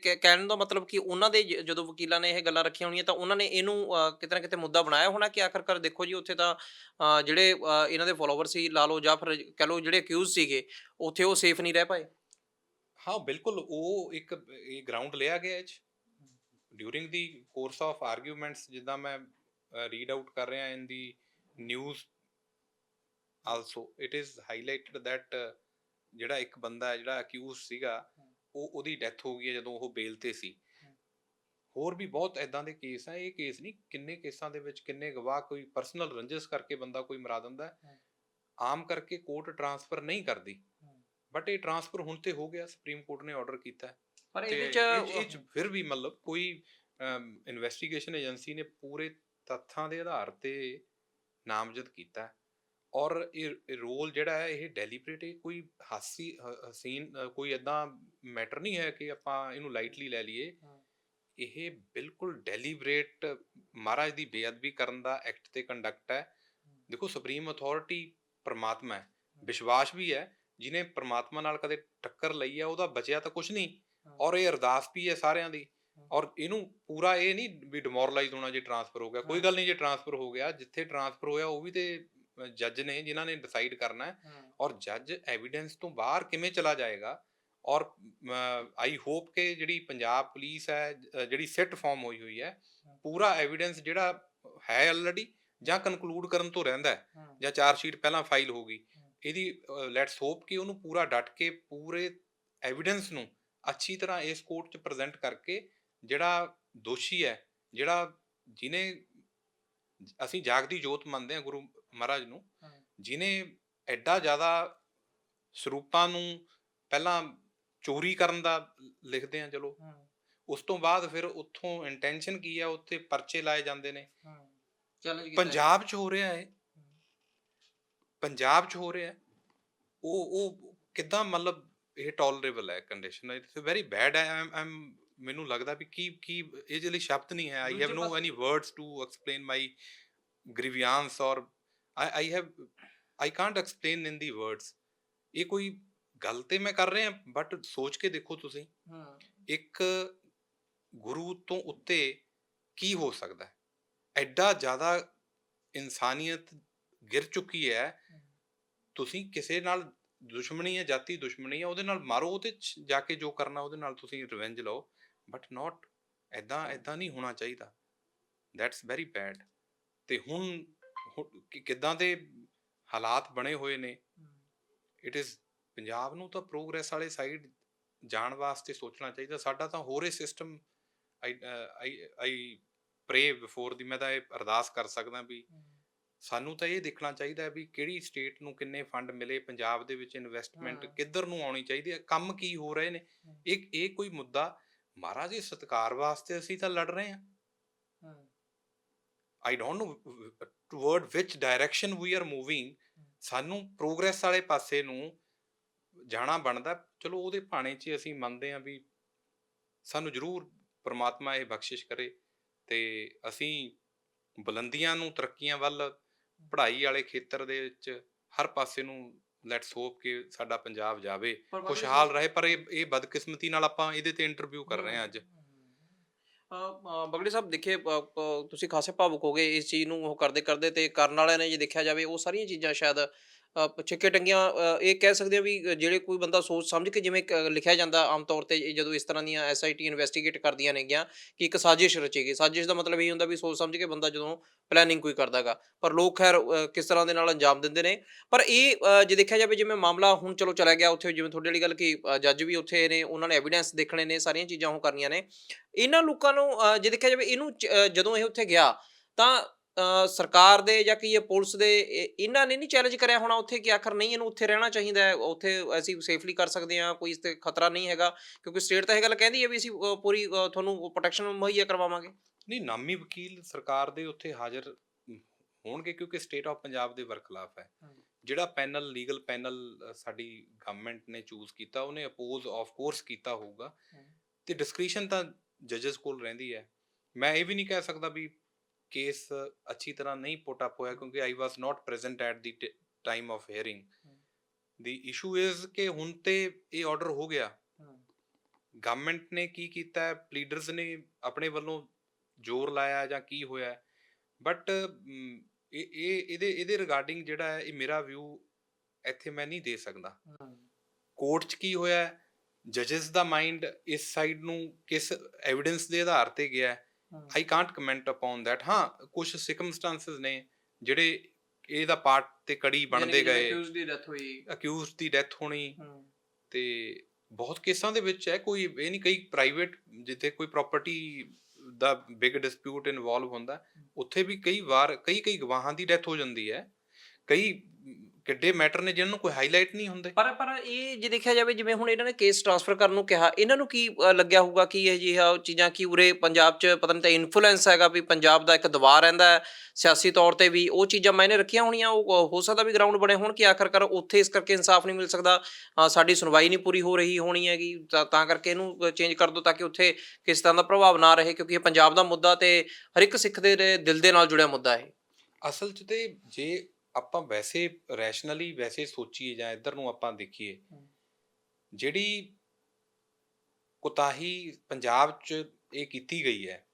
[SPEAKER 2] ਕਹਿਣ ਦਾ ਮਤਲਬ ਕਿ ਉਹਨਾਂ ਦੇ ਜਦੋਂ ਵਕੀਲਾਂ ਨੇ ਇਹ ਗੱਲਾਂ ਰੱਖੀਆਂ ਹੋਣੀਆਂ ਤਾਂ ਉਹਨਾਂ ਨੇ ਇਹਨੂੰ ਕਿਤੇ ਨਾ ਕਿਤੇ ਮੁੱਦਾ ਬਣਾਇਆ ਹੋਣਾ ਕਿ ਆਖਰਕਾਰ ਦੇਖੋ ਜੀ ਉੱਥੇ ਤਾਂ ਜਿਹੜੇ ਇਹਨਾਂ ਦੇ ਫਾਲੋਵਰ ਸੀ ਲਾ ਲਓ ਜਾਂ ਫਿਰ ਕਹਿ ਲਓ ਜਿਹੜੇ ਅਕਿਊਜ਼ ਸੀਗੇ ਉੱਥੇ ਉਹ ਸੇਫ ਨਹੀਂ ਰਹਿ ਪਾਏ।
[SPEAKER 1] ਹਾਂ ਬਿਲਕੁਲ, ਉਹ ਇੱਕ ਇਹ ਗਰਾਊਂਡ ਲਿਆ ਗਿਆ during the course of arguments, ਜਿੱਦਾਂ ਮੈਂ ਰੀਡ ਆਊਟ ਕਰ ਰਿਹਾ ਇਨ ਦੀ news also it is highlighted that ਜਿਹੜਾ ਇੱਕ ਬੰਦਾ ਹੈ ਜਿਹੜਾ ਅਕਿਊਜ਼ ਸੀਗਾ ਉਹਦੀ ਡੈਥ ਹੋ ਗਈ ਹੈ ਜਦੋਂ ਉਹ ਬੇਲ ਤੇ ਸੀ। ਹੋਰ ਵੀ ਬਹੁਤ ਇੱਦਾਂ ਦੇ ਕੇਸ ਹੈ, ਇਹ ਕੇਸ ਨਹੀਂ, ਕਿੰਨੇ ਕੇਸਾਂ ਦੇ ਵਿੱਚ ਕਿੰਨੇ ਗਵਾਹ ਕੋਈ ਪਰਸਨਲ ਰੰਜਿਸ਼ ਕਰਕੇ ਬੰਦਾ ਕੋਈ ਮਰਾ ਦਿੰਦਾ, ਆਮ ਕਰਕੇ ਕੋਰਟ ਟਰਾਂਸਫਰ ਨਹੀਂ ਕਰਦੀ, ਬਟ ਇਹ ਟਰਾਂਸਫਰ ਹੁਣ ਤੇ ਹੋ ਗਿਆ, ਸੁਪਰੀਮ ਕੋਰਟ ਨੇ ਆਰਡਰ ਕੀਤਾ।
[SPEAKER 2] ਪਰ ਇਹਦੇ
[SPEAKER 1] ਚ ਫਿਰ ਵੀ ਮਤਲਬ ਕੋਈ ਇਨਵੈਸਟੀਗੇਸ਼ਨ ਏਜੰਸੀ ਨੇ ਪੂਰੇ ਤੱਥਾਂ ਦੇ ਆਧਾਰ ਤੇ ਨਾਮਜ਼ਦ ਕੀਤਾ, ਔਰ ਇਹ ਰੋਲ ਜਿਹੜਾ ਹੈ ਇਹ ਡੈਲੀਬਰੇਟ, ਕੋਈ ਹਸੀਨ ਕੋਈ ਏਦਾਂ ਮੈਟਰ ਨਹੀਂ ਹੈ ਕਿ ਆਪਾਂ ਇਹਨੂੰ ਲਾਈਟਲੀ ਲੈ ਲਈਏ। ਇਹ ਬਿਲਕੁਲ ਡੈਲੀਬਰੇਟ ਮਹਾਰਾਜ ਦੀ ਬੇਅਦਬੀ ਕਰਨ ਦਾ ਐਕਟ ਤੇ ਕੰਡਕਟ ਹੈ, ਦੇਖੋ ਸੁਪਰੀਮ ਅਥਾਰਟੀ ਪਰਮਾਤਮਾ ਹੈ, ਵਿਸ਼ਵਾਸ ਵੀ ਹੈ। ਜਿਹਨੇ ਪਰਮਾਤਮਾ ਨਾਲ ਕਦੇ ਟੱਕਰ ਲਈ ਹੈ ਉਹਦਾ ਬਚਿਆ ਤਾਂ ਕੁਝ ਨਹੀਂ। ਔਰ ਇਹ ਅਰਦਾਸ ਵੀ ਹੈ ਸਾਰਿਆਂ ਦੀ। ਔਰ ਇਹਨੂੰ ਪੂਰਾ ਇਹ ਨਹੀਂ ਵੀ ਡਿਮੋਰਲਾਈਜ਼ ਹੋਣਾ ਜੇ ਟਰਾਂਸਫਰ ਹੋ ਗਿਆ, ਕੋਈ ਗੱਲ ਨਹੀਂ। ਜੇ ਟਰਾਂਸਫਰ ਹੋ ਗਿਆ, ਜਿੱਥੇ ਟਰਾਂਸਫਰ ਹੋਇਆ ਉਹ ਵੀ ਤੇ ਜੱਜ ਨੇ ਜਿਨ੍ਹਾਂ ਨੇ ਡਿਸਾਈਡ ਕਰਨਾ ਹੈ। ਔਰ ਜੱਜ ਐਵੀਡੈਂਸ ਤੋਂ ਬਾਹਰ ਕਿਵੇਂ ਚਲਾ ਜਾਏਗਾ? ਔਰ ਆਈ ਹੋਪ ਕਿ ਜਿਹੜੀ ਪੰਜਾਬ ਪੁਲਿਸ ਹੈ, ਜਿਹੜੀ ਸਿੱਟ ਫਾਰਮ ਹੋਈ ਹੋਈ ਹੈ, ਪੂਰਾ ਐਵੀਡੈਂਸ ਜਿਹੜਾ ਹੈ ਆਲਰੇਡੀ ਜਾਂ ਕਨਕਲੂਡ ਕਰਨ ਤੋਂ ਰਹਿੰਦਾ ਹੈ, ਜਾਂ ਚਾਰਜ ਸ਼ੀਟ ਪਹਿਲਾਂ ਫਾਈਲ ਹੋ ਗਈ, ਇਹਦੀ ਲੈਟਸ ਹੋਪ ਕਿ ਉਹਨੂੰ ਪੂਰਾ ਡਟ ਕੇ ਪੂਰੇ ਐਵੀਡੈਂਸ ਨੂੰ ਅੱਛੀ ਤਰ੍ਹਾਂ ਇਸ ਕੋਰਟ 'ਚ ਪ੍ਰੈਜ਼ੈਂਟ ਕਰਕੇ ਜਿਹੜਾ ਦੋਸ਼ੀ ਹੈ, ਜਿਹੜਾ ਜਿਹਨੇ, ਅਸੀਂ ਜਾਗਦੀ ਜੋਤ ਮੰਨਦੇ ਹਾਂ ਗੁਰੂ ਮਹਾਰਾਜ ਨੂੰ, ਜਿਹਨੇ ਐਡਾ ਜ਼ਿਆਦਾ ਸਰੂਪਾਂ ਨੂੰ ਪਹਿਲਾਂ ਚੋਰੀ ਕਰਨ ਦਾ ਲਿਖਦੇ ਹਾਂ ਚਲੋ, ਉਸ ਤੋਂ ਬਾਅਦ ਫਿਰ ਉੱਥੋਂ ਇੰਟੈਂਸ਼ਨ ਕੀ ਹੈ, ਉੱਥੇ ਪਰਚੇ ਲਾਏ ਜਾਂਦੇ ਨੇ। ਪੰਜਾਬ 'ਚ ਹੋ ਰਿਹਾ ਹੈ, ਪੰਜਾਬ 'ਚ ਹੋ ਰਿਹਾ। ਉਹ ਕਿੱਦਾਂ, ਮਤਲਬ ਇਹ ਟੋਲਰੇਬਲ ਹੈ ਕੰਡੀਸ਼ਨ? ਇਟਸ ਵੈਰੀ ਬੈਡ ਹੈ। ਮੈਨੂੰ ਲੱਗਦਾ ਵੀ ਕੀ ਇਹਦੇ ਲਈ ਸ਼ਬਦ ਨਹੀਂ ਹੈ। I have no any words to explain my grievances, or I can't explain in the words. ਇਹ ਕੋਈ ਗੱਲ ਤੇ ਮੈਂ ਕਰ ਰਿਹਾ, ਬਟ ਸੋਚ ਕੇ ਦੇਖੋ ਤੁਸੀਂ, ਇੱਕ ਗੁਰੂ ਤੋਂ ਉੱਤੇ ਕੀ ਹੋ ਸਕਦਾ? ਐਡਾ ਜ਼ਿਆਦਾ ਇਨਸਾਨੀਅਤ ਗਿਰ ਚੁੱਕੀ ਹੈ। ਤੁਸੀਂ ਕਿਸੇ ਨਾਲ ਦੁਸ਼ਮਣੀ ਹੈ, ਜਾਤੀ ਦੁਸ਼ਮਣੀ ਹੈ, ਉਹਦੇ ਨਾਲ ਮਾਰੋ, ਉਹਦੇ 'ਚ ਜਾ ਕੇ ਜੋ ਕਰਨਾ ਉਹਦੇ ਨਾਲ ਤੁਸੀਂ ਰਿਵੈਂਜ ਲਓ, ਬਟ ਨਾਟ ਇੱਦਾਂ ਨਹੀਂ ਹੋਣਾ ਚਾਹੀਦਾ। That's very bad. ਤੇ ਹੁਣ ਕਿੱਦਾਂ ਦੇ ਹਾਲਾਤ ਬਣੇ ਹੋਏ ਨੇ। ਇਟ ਇਜ਼, ਪੰਜਾਬ ਨੂੰ ਤਾਂ ਪ੍ਰੋਗਰੈਸ ਵਾਲੇ ਸਾਈਡ ਜਾਣ ਵਾਸਤੇ ਸੋਚਣਾ ਚਾਹੀਦਾ। ਸਾਡਾ ਤਾਂ ਹੋਰ ਇਹ ਸਿਸਟਮ, ਆਈ ਪ੍ਰੇ ਬਿਫੋਰ ਦੀ, ਮੈਂ ਤਾਂ ਇਹ ਅਰਦਾਸ ਕਰ ਸਕਦਾ ਵੀ ਸਾਨੂੰ ਤਾਂ ਇਹ ਦੇਖਣਾ ਚਾਹੀਦਾ ਵੀ ਕਿਹੜੀ ਸਟੇਟ ਨੂੰ ਕਿੰਨੇ ਫੰਡ ਮਿਲੇ, ਪੰਜਾਬ ਦੇ ਵਿੱਚ ਇਨਵੈਸਟਮੈਂਟ ਕਿੱਧਰ ਨੂੰ ਆਉਣੀ ਚਾਹੀਦੀ ਹੈ, ਕੰਮ ਕੀ ਹੋ ਰਹੇ ਨੇ। ਇਹ ਕੋਈ ਮੁੱਦਾ, ਮਹਾਰਾਜ ਦੇ ਸਤਿਕਾਰ ਵਾਸਤੇ ਅਸੀਂ ਤਾਂ ਲੜ ਰਹੇ ਹਾਂ। I don't know toward which direction we are moving. ਸਾਨੂੰ ਪ੍ਰੋਗਰੈਸ ਵਾਲੇ ਪਾਸੇ ਨੂੰ ਜਾਣਾ ਬਣਦਾ। ਚਲੋ ਉਹਦੇ ਭਾਣੇ 'ਚ ਅਸੀਂ ਮੰਨਦੇ ਹਾਂ ਵੀ ਸਾਨੂੰ ਜ਼ਰੂਰ ਪਰਮਾਤਮਾ ਇਹ ਬਖਸ਼ਿਸ਼ ਕਰੇ ਤੇ ਅਸੀਂ ਬੁਲੰਦੀਆਂ ਨੂੰ, ਤਰੱਕੀਆਂ ਵੱਲ, ਪੜ੍ਹਾਈ ਵਾਲੇ ਖੇਤਰ ਦੇ ਵਿੱਚ ਹਰ ਪਾਸੇ ਨੂੰ ਲੈਟਸ ਹੋਪ ਕਿ ਸਾਡਾ ਪੰਜਾਬ ਜਾਵੇ, ਖੁਸ਼ਹਾਲ ਰਹੇ। ਪਰ ਇਹ ਬਦਕਿਸਮਤੀ ਨਾਲ ਆਪਾਂ ਇਹਦੇ ਤੇ ਇੰਟਰਵਿਊ ਕਰ ਰਹੇ ਹਾਂ ਅੱਜ।
[SPEAKER 2] ਬਗੜੀ ਸਾਹਿਬ, ਦੇਖੇ ਤੁਸੀਂ ਖਾਸੇ ਭਾਵੁਕ ਹੋ ਗਏ ਇਸ ਚੀਜ਼ ਨੂੰ ਉਹ ਕਰਦੇ ਕਰਦੇ, ਤੇ ਕਰਨ ਵਾਲਿਆਂ ਨੇ ਜੇ ਦੇਖਿਆ ਜਾਵੇ ਉਹ ਸਾਰੀਆਂ ਚੀਜ਼ਾਂ ਸ਼ਾਇਦ ਛਿੱਕੇ ਟੰਗੀਆਂ, ਇਹ ਕਹਿ ਸਕਦੇ ਆ ਵੀ ਜਿਹੜੇ ਕੋਈ ਬੰਦਾ ਸੋਚ ਸਮਝ ਕੇ, ਜਿਵੇਂ ਲਿਖਿਆ ਜਾਂਦਾ ਆਮ ਤੌਰ ਤੇ ਜਦੋਂ ਇਸ ਤਰ੍ਹਾਂ ਦੀਆਂ SIT ਇਨਵੈਸਟੀਗੇਟ ਕਰਦੀਆਂ ਨੇਗੀਆਂ ਕਿ ਇੱਕ ਸਾਜ਼ਿਸ਼ ਰਚੀ ਗਈ। ਸਾਜ਼ਿਸ਼ ਦਾ ਮਤਲਬ ਇਹ ਹੁੰਦਾ ਵੀ ਸੋਚ ਸਮਝ ਕੇ ਬੰਦਾ ਜਦੋਂ ਪਲੈਨਿੰਗ ਕੋਈ ਕਰਦਾ ਗਾ, ਪਰ ਲੋਕ ਖੈਰ ਕਿਸ ਤਰ੍ਹਾਂ ਦੇ ਨਾਲ ਅੰਜਾਮ ਦਿੰਦੇ ਨੇ। ਪਰ ਇਹ ਜੇ ਦੇਖਿਆ ਜਾਵੇ, ਜਿਵੇਂ ਮਾਮਲਾ ਹੁਣ ਚਲੋ ਚਲਾ ਗਿਆ ਉੱਥੇ, ਜਿਵੇਂ ਤੁਹਾਡੀ ਵਾਲੀ ਗੱਲ ਕਿ ਜੱਜ ਵੀ ਉੱਥੇ ਨੇ, ਉਹਨਾਂ ਨੇ ਐਵੀਡੈਂਸ ਦੇਖਣੇ ਨੇ, ਸਾਰੀਆਂ ਚੀਜ਼ਾਂ ਉਹ ਕਰਨੀਆਂ ਨੇ। ਇਹਨਾਂ ਲੋਕਾਂ ਨੂੰ ਜੇ ਦੇਖਿਆ ਜਾਵੇ, ਇਹਨੂੰ ਜਦੋਂ ਇਹ ਉੱਥੇ ਗਿਆ ਤਾਂ ਸਰਕਾਰ ਦੇ ਜਾਂ ਕੀ ਇਹ ਪੁਲਿਸ ਦੇ, ਇਹਨਾਂ ਨੇ ਨਹੀਂ ਚੈਲੰਜ ਕਰਿਆ ਹੋਣਾ ਉੱਥੇ ਕਿ ਆਖਰ ਨਹੀਂ ਇਹਨੂੰ ਉੱਥੇ ਰਹਿਣਾ ਚਾਹੀਦਾ ਹੈ, ਉੱਥੇ ਅਸੀਂ ਸੇਫਲੀ ਕਰ ਸਕਦੇ ਹਾਂ, ਕੋਈ ਇਸ ਤੇ ਖਤਰਾ ਨਹੀਂ ਹੈਗਾ? ਕਿਉਂਕਿ ਸਟੇਟ ਤਾਂ ਇਹ ਗੱਲ ਕਹਿੰਦੀ ਹੈ ਵੀ ਅਸੀਂ ਪੂਰੀ ਤੁਹਾਨੂੰ ਪ੍ਰੋਟੈਕਸ਼ਨ ਮੁਹੱਈਆ ਕਰਵਾਵਾਂਗੇ।
[SPEAKER 1] ਨਹੀਂ, ਨਾਮੀ ਵਕੀਲ ਸਰਕਾਰ ਦੇ ਉੱਥੇ ਹਾਜ਼ਰ ਹੋਣਗੇ ਕਿਉਂਕਿ ਸਟੇਟ ਆਫ ਪੰਜਾਬ ਦੇ ਵਰਖਲਾਫ ਹੈ। ਜਿਹੜਾ ਪੈਨਲ, ਲੀਗਲ ਪੈਨਲ ਸਾਡੀ ਗਵਰਨਮੈਂਟ ਨੇ ਚੂਜ਼ ਕੀਤਾ, ਉਹਨੇ ਅਪੋਜ਼ ਆਫ ਕੋਰਸ ਕੀਤਾ ਹੋਊਗਾ, ਤੇ ਡਿਸਕ੍ਰਿਸ਼ਨ ਤਾਂ ਜੱਜਸ ਕੋਲ ਰਹਿੰਦੀ ਹੈ। ਮੈਂ ਇਹ ਵੀ ਨਹੀਂ ਕਹਿ ਸਕਦਾ ਵੀ ਕੇਸ ਅੱਛੀ ਤਰ੍ਹਾਂ ਨਹੀਂ ਪੁੱਟ ਅਪ ਹੋਇਆ, ਕਿਉਂਕਿ I was not present at the time of hearing. The issue is ਕਿ ਹੁਣ ਤੇ ਇਹ ਆਰਡਰ ਹੋ ਗਿਆ, ਗਵਰਨਮੈਂਟ ਨੇ ਕੀ ਕੀਤਾ, ਪਲੀਡਰਸ ਨੇ ਆਪਣੇ ਵੱਲੋਂ ਜ਼ੋਰ ਲਾਇਆ ਜਾਂ ਕੀ ਹੋਇਆ, ਬਟ ਇਹਦੇ ਰਿਗਾਰਡਿੰਗ ਜਿਹੜਾ ਹੈ, ਇਹ ਮੇਰਾ ਵਿਊ ਇੱਥੇ ਮੈਂ ਨਹੀਂ ਦੇ ਸਕਦਾ। ਕੋਰਟ 'ਚ ਕੀ ਹੋਇਆ, ਜੱਜਸ ਦਾ ਮਾਈਂਡ ਇਸ ਸਾਈਡ ਨੂੰ ਕਿਸ ਐਵੀਡੈਂਸ ਦੇ ਆਧਾਰ ਤੇ ਗਿਆ, I can't comment upon that. ਹਾਂ, ਕੁਝ ਸਿਰਕਮਸਟੈਂਸਿਸ ਨੇ ਜਿਹੜੇ ਇਹਦਾ ਪਾਰਟ ਤੇ ਕੜੀ ਬਣਦੇ ਗਏ। ਅਕਿਊਜ਼ਡ ਦੀ ਡੈਥ ਹੋਣੀ ਤੇ ਬਹੁਤ ਕੇਸਾਂ ਦੇ ਵਿੱਚ ਹੈ, ਕੋਈ ਇਹ ਨਹੀਂ, ਕਈ ਪ੍ਰਾਈਵੇਟ ਜਿੱਥੇ ਕੋਈ ਪ੍ਰਾਪਰਟੀ ਦਾ ਬਿਗ ਡਿਸਪਿਊਟ ਇਨਵੋਲਵ ਹੁੰਦਾ, ਉੱਥੇ ਵੀ ਕਈ ਵਾਰ ਕਈ ਗਵਾਹਾਂ ਦੀ ਡੈਥ ਹੋ ਜਾਂਦੀ ਹੈ। ਕਈ ਕਿੱਡੇ ਮੈਟਰ ਨੇ ਜਿਹਨਾਂ ਨੂੰ ਕੋਈ ਹਾਈਲਾਈਟ ਨਹੀਂ ਹੁੰਦੇ।
[SPEAKER 2] ਪਰ ਇਹ ਜੇ ਦੇਖਿਆ ਜਾਵੇ, ਜਿਵੇਂ ਹੁਣ ਇਹਨਾਂ ਨੇ ਕੇਸ ਟ੍ਰਾਂਸਫਰ ਕਰਨ ਨੂੰ ਕਿਹਾ, ਇਹਨਾਂ ਨੂੰ ਕੀ ਲੱਗਿਆ ਹੋਊਗਾ ਕਿ ਇਹ ਜਿਹੀਆਂ ਚੀਜ਼ਾਂ ਕੀ ਉਰੇ ਪੰਜਾਬ 'ਚ ਪਤਾ ਨਹੀਂ ਤਾਂ ਇਨਫਲੂਐਂਸ ਹੈਗਾ ਵੀ ਪੰਜਾਬ ਦਾ ਇੱਕ ਦਬਾਅ ਰਹਿੰਦਾ ਹੈ ਸਿਆਸੀ ਤੌਰ ਤੇ ਵੀ, ਉਹ ਚੀਜ਼ਾਂ ਮਾਇਨੇ ਰੱਖੀਆਂ ਹੋਣੀਆਂ। ਉਹ ਹੋ ਸਕਦਾ ਵੀ ਗਰਾਊਂਡ ਬਣੇ ਹੋਣ ਕਿ ਆਖਰਕਾਰ ਉੱਥੇ ਇਸ ਕਰਕੇ ਇਨਸਾਫ ਨਹੀਂ ਮਿਲ ਸਕਦਾ, ਸਾਡੀ ਸੁਣਵਾਈ ਨਹੀਂ ਪੂਰੀ ਹੋ ਰਹੀ ਹੋਣੀ ਹੈਗੀ, ਤਾਂ ਕਰਕੇ ਇਹਨੂੰ ਚੇਂਜ ਕਰ ਦਿਓ ਤਾਂ ਕਿ ਉੱਥੇ ਕਿਸ ਤਰ੍ਹਾਂ ਦਾ ਪ੍ਰਭਾਵ ਨਾ ਰਹੇ, ਕਿਉਂਕਿ ਇਹ ਪੰਜਾਬ ਦਾ ਮੁੱਦਾ ਤੇ ਹਰ ਇੱਕ ਸਿੱਖ ਦੇ ਦਿਲ ਦੇ ਨਾਲ ਜੁੜਿਆ ਮੁੱਦਾ ਹੈ।
[SPEAKER 1] ਅਸਲ 'ਚ ਤੇ ਜੇ ਆਪਾਂ ਵੈਸੇ ਰੈਸ਼ਨਲੀ ਵੈਸੇ ਸੋਚੀਏ ਜਾਂ ਇੱਧਰ ਨੂੰ ਆਪਾਂ ਦੇਖੀਏ, ਜਿਹੜੀ ਕੁਤਾਹੀ ਪੰਜਾਬ 'ਚ ਇਹ ਕੀਤੀ ਗਈ ਹੈ,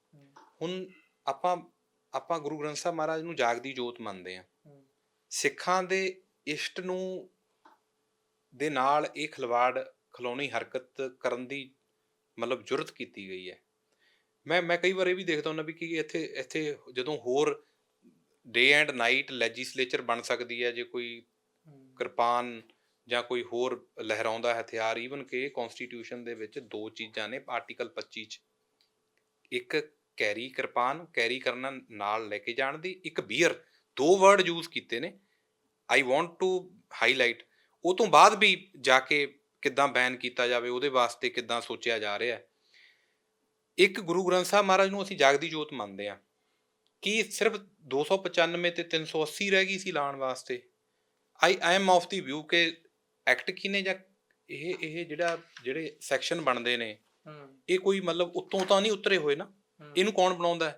[SPEAKER 1] ਹੁਣ ਆਪਾਂ ਆਪਾਂ ਗੁਰੂ ਗ੍ਰੰਥ ਸਾਹਿਬ ਮਹਾਰਾਜ ਨੂੰ ਜਾਗਦੀ ਜੋਤ ਮੰਨਦੇ ਹਾਂ। ਸਿੱਖਾਂ ਦੇ ਇਸ਼ਟ ਨੂੰ ਦੇ ਨਾਲ ਇਹ ਖਿਲਵਾੜ ਖਿਲਾਉਣੀ ਹਰਕਤ ਕਰਨ ਦੀ ਮਤਲਬ ਜੁਰਤ ਕੀਤੀ ਗਈ ਹੈ। ਮੈਂ ਕਈ ਵਾਰ ਇਹ ਵੀ ਦੇਖਦਾ ਹੁੰਦਾ ਵੀ ਕਿ ਇੱਥੇ ਜਦੋਂ ਹੋਰ ਡੇ ਐਂਡ ਨਾਈਟ ਲੈਜਿਸਲੇਚਰ ਬਣ ਸਕਦੀ ਹੈ, ਜੇ ਕੋਈ ਕਿਰਪਾਨ ਜਾਂ ਕੋਈ ਹੋਰ ਲਹਿਰਾਉਂਦਾ ਹਥਿਆਰ, ਈਵਨ ਕਿ ਕੌਨਸਟੀਟਿਊਸ਼ਨ ਦੇ ਵਿੱਚ 2 ਚੀਜ਼ਾਂ ਨੇ ਆਰਟੀਕਲ 25 'ਚ, ਇੱਕ ਕੈਰੀ ਕਿਰਪਾਨ ਕੈਰੀ ਕਰਨਾ ਨਾਲ ਲੈ ਕੇ ਜਾਣ ਦੀ, ਇੱਕ ਬੀਅਰ, 2 ਵਰਡ ਯੂਜ਼ ਕੀਤੇ ਨੇ। I want to highlight. ਉਹ ਤੋਂ ਬਾਅਦ ਵੀ ਜਾ ਕੇ ਕਿੱਦਾਂ ਬੈਨ ਕੀਤਾ ਜਾਵੇ, ਉਹਦੇ ਵਾਸਤੇ ਕਿੱਦਾਂ ਸੋਚਿਆ ਜਾ ਰਿਹਾ। ਇੱਕ ਗੁਰੂ ਗ੍ਰੰਥ ਸਾਹਿਬ ਮਹਾਰਾਜ ਨੂੰ ਅਸੀਂ ਜਾਗਦੀ ਜੋਤ ਮੰਨਦੇ ਹਾਂ, ਕੀ ਸਿਰਫ 295 ਤੇ 380 ਰਹਿ ਗਈ ਸੀ ਲਾਉਣ ਵਾਸਤੇ? I am of the view ਕਿ ਐਕਟ ਕਿਨੇ ਜਾਂ ਇਹ ਜਿਹੜੇ ਸੈਕਸ਼ਨ ਬਣਦੇ ਨੇ, ਇਹ ਕੋਈ ਮਤਲਬ ਉੱਤੋਂ ਤਾਂ ਨਹੀਂ ਉਤਰੇ ਹੋਏ ਨਾ। ਇਹਨੂੰ ਕੌਣ ਬਣਾਉਂਦਾ?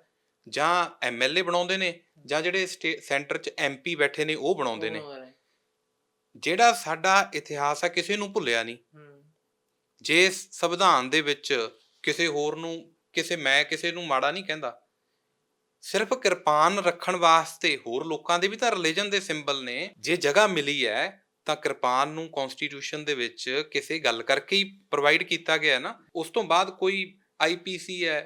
[SPEAKER 1] ਜਾਂ MLA ਬਣਾਉਂਦੇ ਨੇ, ਜਾਂ ਜਿਹੜੇ ਸੈਂਟਰ 'ਚ MP ਬੈਠੇ ਨੇ ਉਹ ਬਣਾਉਂਦੇ ਨੇ। ਜਿਹੜਾ ਸਾਡਾ ਇਤਿਹਾਸ ਆ ਕਿਸੇ ਨੂੰ ਭੁੱਲਿਆ ਨਹੀਂ। ਜੇ ਸੰਵਿਧਾਨ ਦੇ ਵਿੱਚ ਕਿਸੇ ਹੋਰ ਨੂੰ ਮੈਂ ਕਿਸੇ ਨੂੰ ਮਾੜਾ ਨਹੀਂ ਕਹਿੰਦਾ, ਸਿਰਫ ਕਿਰਪਾਨ ਰੱਖਣ ਵਾਸਤੇ, ਹੋਰ ਲੋਕਾਂ ਦੇ ਵੀ ਤਾਂ ਰਿਲੀਜਨ ਦੇ ਸਿੰਬਲ ਨੇ। ਜੇ ਜਗ੍ਹਾ ਮਿਲੀ ਹੈ ਤਾਂ ਕਿਰਪਾਨ ਨੂੰ ਕੌਨਸਟੀਟਿਊਸ਼ਨ ਦੇ ਵਿੱਚ ਕਿਸੇ ਗੱਲ ਕਰਕੇ ਹੀ ਪ੍ਰੋਵਾਈਡ ਕੀਤਾ ਗਿਆ ਨਾ। ਉਸ ਤੋਂ ਬਾਅਦ ਕੋਈ IPC ਹੈ,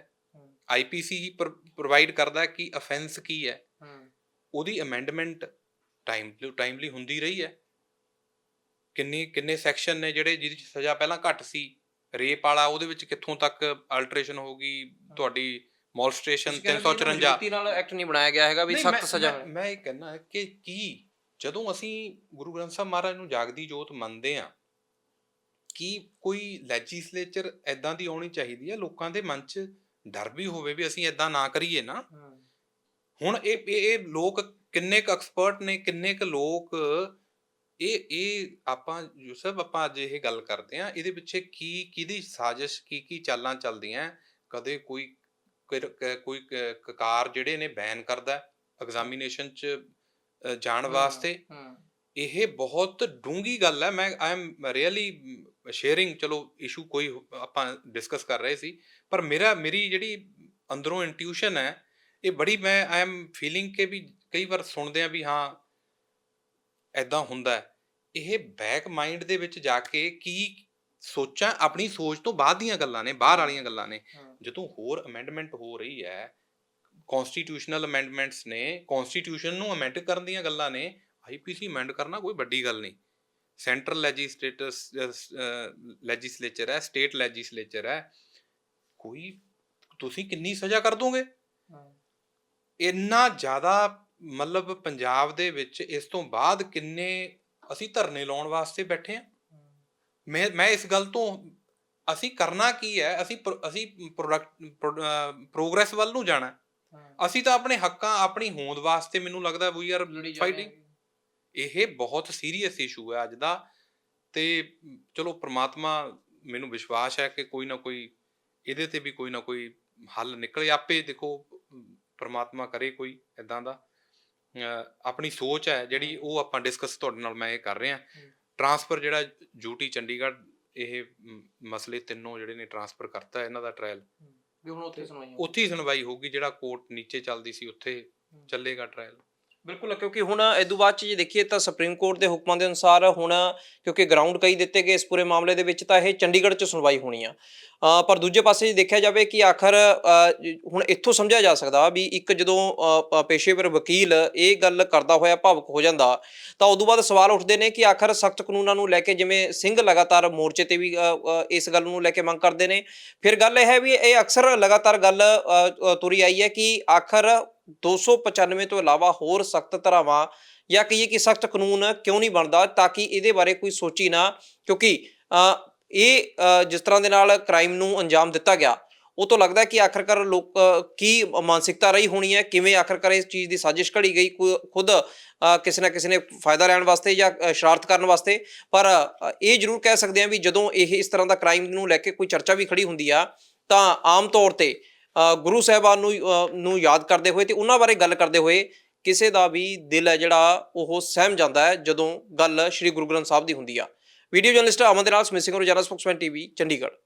[SPEAKER 1] IPC ਹੀ ਪ੍ਰੋਵਾਈਡ ਕਰਦਾ ਕਿ ਅਫੈਂਸ ਕੀ ਹੈ, ਉਹਦੀ ਅਮੈਂਡਮੈਂਟ ਟਾਈਮਲੀ ਹੁੰਦੀ ਰਹੀ ਹੈ। ਕਿੰਨੇ ਸੈਕਸ਼ਨ ਨੇ ਜਿਹਦੀ ਸਜ਼ਾ ਪਹਿਲਾਂ ਘੱਟ ਸੀ, ਰੇਪ ਵਾਲਾ ਉਹਦੇ ਵਿੱਚ ਕਿੱਥੋਂ ਤੱਕ ਅਲਟਰੇਸ਼ਨ ਹੋ ਗਈ, ਤੁਹਾਡੀ ਮੋਲਸਟ੍ਰੇਸ਼ਨ 354
[SPEAKER 2] ਨਾਲ ਐਕਟ ਨਹੀਂ ਬਣਾਇਆ ਗਿਆ ਹੈਗਾ ਵੀ ਸਖਤ ਸਜ਼ਾ।
[SPEAKER 1] ਮੈਂ ਇਹ ਕਹਿੰਦਾ ਕਿ ਜਦੋਂ ਅਸੀਂ ਗੁਰੂ ਗ੍ਰੰਥ ਸਾਹਿਬ ਮਹਾਰਾਜ ਨੂੰ ਜਾਗਦੀ ਜੋਤ ਮੰਨਦੇ ਹਾਂ, ਕਿ ਕੋਈ ਲੈਜਿਸਲੇਚਰ ਐਦਾਂ ਦੀ ਆਉਣੀ ਚਾਹੀਦੀ ਹੈ, ਲੋਕਾਂ ਦੇ ਮਨ 'ਚ ਡਰ ਵੀ ਹੋਵੇ ਵੀ ਅਸੀਂ ਐਦਾਂ ਨਾ ਕਰੀਏ ਨਾ। ਹੁਣ ਇਹ ਲੋਕ ਕਿੰਨੇ ਕੁ ਐਕਸਪਰਟ ਨੇ, ਕਿੰਨੇ ਕੁ ਲੋਕ ਇਹ ਆਪਾਂ ਯੂਸਫ ਆਪਾਂ ਅੱਜ ਇਹ ਗੱਲ ਕਰਦੇ ਹਾਂ, ਇਹਦੇ ਪਿੱਛੇ ਕਿਹਦੀ ਸਾਜ਼ਿਸ਼, ਕੀ ਚਾਲਾਂ ਚੱਲਦੀਆਂ। ਕਦੇ ਕੋਈ ਕਕਾਰ ਜਿਹੜੇ ਨੇ ਬੈਨ ਕਰਦਾ ਐਗਜ਼ਾਮੀਨੇਸ਼ਨ 'ਚ ਜਾਣ ਵਾਸਤੇ। ਇਹ ਬਹੁਤ ਡੂੰਘੀ ਗੱਲ ਹੈ। ਆਈ ਐਮ ਰੀਅਲੀ ਸ਼ੇਅਰਿੰਗ, ਚਲੋ ਇਸ਼ੂ ਕੋਈ ਆਪਾਂ ਡਿਸਕਸ ਕਰ ਰਹੇ ਸੀ, ਪਰ ਮੇਰੀ ਜਿਹੜੀ ਅੰਦਰੋਂ ਇੰਟਿਊਸ਼ਨ ਹੈ, ਇਹ ਬੜੀ ਆਈ ਐਮ ਫੀਲਿੰਗ ਕਿ ਵੀ ਕਈ ਵਾਰ ਸੁਣਦੇ ਆ ਵੀ ਹਾਂ ਐਦਾਂ ਹੁੰਦਾ। ਇਹ ਬੈਕ ਮਾਈਂਡ ਦੇ ਵਿੱਚ ਜਾ ਕੇ ਕੀ ਸੋਚਾਂ, ਆਪਣੀ ਸੋਚ ਤੋਂ ਬਾਅਦ ਦੀਆਂ ਗੱਲਾਂ ਨੇ, ਬਾਹਰ ਵਾਲੀਆਂ ਗੱਲਾਂ ਨੇ। ਜਦੋਂ ਹੋਰ ਅਮੈਂਡਮੈਂਟ ਹੋ ਰਹੀ ਹੈ, ਕੌਨਸਟੀਟਿਊਸ਼ਨਲ ਅਮੈਂਡਮੈਂਟਸ ਨੇ, ਕੌਨਸਟੀਟਿਊਸ਼ਨ ਨੂੰ ਅਮੈਂਡ ਕਰਨ ਦੀਆਂ ਗੱਲਾਂ ਨੇ। IPC ਅਮੈਂਡ ਕਰਨਾ ਕੋਈ ਵੱਡੀ ਗੱਲ ਨਹੀਂ। ਸੈਂਟਰਲ ਲੈਜਿਸਲੇਚਰ ਹੈ, ਸਟੇਟ ਲੈਜਿਸਲੇਚਰ ਹੈ, ਕੋਈ ਤੁਸੀਂ ਕਿੰਨੀ ਸਜ਼ਾ ਕਰ ਦੋਗੇ? ਇੰਨਾ ਜ਼ਿਆਦਾ ਮਤਲਬ ਪੰਜਾਬ ਦੇ ਵਿੱਚ ਇਸ ਤੋਂ ਬਾਅਦ ਕਿੰਨੇ ਅਸੀਂ ਧਰਨੇ ਲਾਉਣ ਵਾਸਤੇ ਬੈਠੇ ਹਾਂ। ਮੈਂ ਇਸ ਗੱਲ ਤੋਂ, ਅਸੀਂ ਕਰਨਾ ਕੀ ਹੈ? ਅਸੀਂ ਪ੍ਰੋਗਰੈਸ ਵੱਲ ਨੂੰ ਜਾਣਾ। ਅਸੀਂ ਤਾਂ ਆਪਣੇ ਹੱਕਾਂ, ਆਪਣੀ ਹੋਂਦ ਵਾਸਤੇ, ਮੈਨੂੰ ਲੱਗਦਾ ਵੀ ਆਰ ਫਾਈਟਿੰਗ। ਇਹ ਬਹੁਤ ਸੀਰੀਅਸ ਇਸ਼ੂ ਹੈ ਅੱਜ ਦਾ। ਤੇ ਚਲੋ ਪ੍ਰਮਾਤਮਾ, ਮੈਨੂੰ ਵਿਸ਼ਵਾਸ ਹੈ ਕਿ ਕੋਈ ਨਾ ਕੋਈ ਇਹਦੇ ਤੇ ਵੀ ਕੋਈ ਨਾ ਕੋਈ ਹੱਲ ਨਿਕਲੇ। ਆਪੇ ਦੇਖੋ ਪ੍ਰਮਾਤਮਾ ਕਰੇ ਕੋਈ ਇੱਦਾਂ ਦਾ। ਆਪਣੀ ਸੋਚ ਹੈ ਜਿਹੜੀ, ਉਹ ਆਪਾਂ ਡਿਸਕਸ ਤੁਹਾਡੇ ਨਾਲ ਮੈਂ ਇਹ ਕਰ ਰਿਹਾ। ਟਰਾਂਸਫਰ ਜਿਹੜਾ UT ਚੰਡੀਗੜ੍ਹ, ਇਹ ਮਸਲੇ ਤਿੰਨੋਂ ਜਿਹੜੇ ਨੇ ਟਰਾਂਸਫਰ ਕਰਤਾ ਇਹਨਾਂ ਦਾ ਟ੍ਰਾਇਲ, ਉੱਥੇ ਹੀ ਸੁਣਵਾਈ ਹੋਊਗੀ। ਜਿਹੜਾ ਕੋਰਟ ਨੀਚੇ ਚੱਲਦੀ ਸੀ ਉੱਥੇ ਚੱਲੇਗਾ ਟ੍ਰਾਇਲ।
[SPEAKER 2] ਬਿਲਕੁਲ, ਕਿਉਂਕਿ ਹੁਣ ਇਦੋਂ ਬਾਅਦ 'ਚ ਜੇ ਦੇਖੀਏ ਤਾਂ ਸੁਪਰੀਮ ਕੋਰਟ ਦੇ ਹੁਕਮਾਂ ਦੇ ਅਨੁਸਾਰ ਹੁਣ, ਕਿਉਂਕਿ ਗਰਾਊਂਡ ਕਈ ਦਿੱਤੇ ਗਏ ਇਸ ਪੂਰੇ ਮਾਮਲੇ ਦੇ ਵਿੱਚ, ਤਾਂ ਇਹ ਚੰਡੀਗੜ੍ਹ 'ਚ ਸੁਣਵਾਈ ਹੋਣੀ ਆ। ਪਰ ਦੂਜੇ ਪਾਸੇ ਜੇ ਦੇਖਿਆ ਜਾਵੇ ਕਿ ਆਖਰ ਹੁਣ ਇੱਥੋਂ ਸਮਝਿਆ ਜਾ ਸਕਦਾ ਵੀ ਇੱਕ ਜਦੋਂ ਪੇਸ਼ੇਵਰ ਵਕੀਲ ਇਹ ਗੱਲ ਕਰਦਾ ਹੋਇਆ ਭਾਵੁਕ ਹੋ ਜਾਂਦਾ, ਤਾਂ ਉਦੋਂ ਬਾਅਦ ਸਵਾਲ ਉੱਠਦੇ ਨੇ ਕਿ ਆਖਰ ਸਖਤ ਕਾਨੂੰਨਾਂ ਨੂੰ ਲੈ ਕੇ, ਜਿਵੇਂ ਸਿੰਘ ਲਗਾਤਾਰ ਮੋਰਚੇ ਤੇ ਵੀ ਇਸ ਗੱਲ ਨੂੰ ਲੈ ਕੇ ਮੰਗ ਕਰਦੇ ਨੇ। ਫਿਰ ਗੱਲ ਇਹ ਹੈ ਵੀ ਇਹ ਅਕਸਰ ਲਗਾਤਾਰ ਗੱਲ ਤੁਰੀ ਆਈ ਹੈ ਕਿ ਆਖਰ 295 ਤੋਂ ਇਲਾਵਾ ਹੋਰ ਸਖਤ ਧਾਰਾਵਾਂ ਜਾਂ ਕਹੀਏ ਕਿ ਸਖਤ ਕਾਨੂੰਨ ਕਿਉਂ ਨਹੀਂ ਬਣਦਾ, ਤਾਂ ਕਿ ਇਹਦੇ ਬਾਰੇ ਕੋਈ ਸੋਚੀ ਨਾ। ਕਿਉਂਕਿ ਇਹ ਜਿਸ ਤਰ੍ਹਾਂ ਦੇ ਨਾਲ ਕ੍ਰਾਈਮ ਨੂੰ ਅੰਜਾਮ ਦਿੱਤਾ ਗਿਆ, ਉਹ ਤੋਂ ਲੱਗਦਾ ਕਿ ਆਖਰਕਾਰ ਲੋਕ ਕੀ ਮਾਨਸਿਕਤਾ ਰਹੀ ਹੋਣੀ ਹੈ, ਕਿਵੇਂ ਆਖਰਕਾਰ ਇਸ ਚੀਜ਼ ਦੀ ਸਾਜ਼ਿਸ਼ ਘੜੀ ਗਈ, ਖੁਦ ਕਿਸੇ ਨਾ ਕਿਸੇ ਨੇ ਫਾਇਦਾ ਲੈਣ ਵਾਸਤੇ ਜਾਂ ਸ਼ਰਾਰਤ ਕਰਨ ਵਾਸਤੇ। ਪਰ ਇਹ ਜ਼ਰੂਰ ਕਹਿ ਸਕਦੇ ਹਾਂ ਵੀ ਜਦੋਂ ਇਹ ਇਸ ਤਰ੍ਹਾਂ ਦਾ ਕ੍ਰਾਈਮ ਨੂੰ ਲੈ ਕੇ ਕੋਈ ਚਰਚਾ ਵੀ ਖੜੀ ਹੁੰਦੀ ਆ, ਤਾਂ ਆਮ ਤੌਰ 'ਤੇ ਗੁਰੂ ਸਾਹਿਬਾਨ ਨੂੰ ਯਾਦ ਕਰਦੇ ਹੋਏ ਤੇ ਉਹਨਾਂ ਬਾਰੇ ਗੱਲ ਕਰਦੇ ਹੋਏ ਕਿਸੇ ਦਾ ਵੀ ਦਿਲ ਹੈ ਜਿਹੜਾ ਉਹ ਸਹਿਮ ਜਾਂਦਾ ਹੈ ਜਦੋਂ ਗੱਲ ਸ਼੍ਰੀ ਗੁਰੂ ਗ੍ਰੰਥ ਸਾਹਿਬ ਦੀ ਹੁੰਦੀ ਆ। ਵੀਡੀਓ ਜਰਨਲਿਸਟ ਅਮਨ ਦੇ ਨਾਲ ਸਮਿਸਿੰਗ ਰੋਜ਼ਾਨਾ ਸਪੋਕਸਮੈਨ ਟੀਵੀ ਚੰਡੀਗੜ੍ਹ।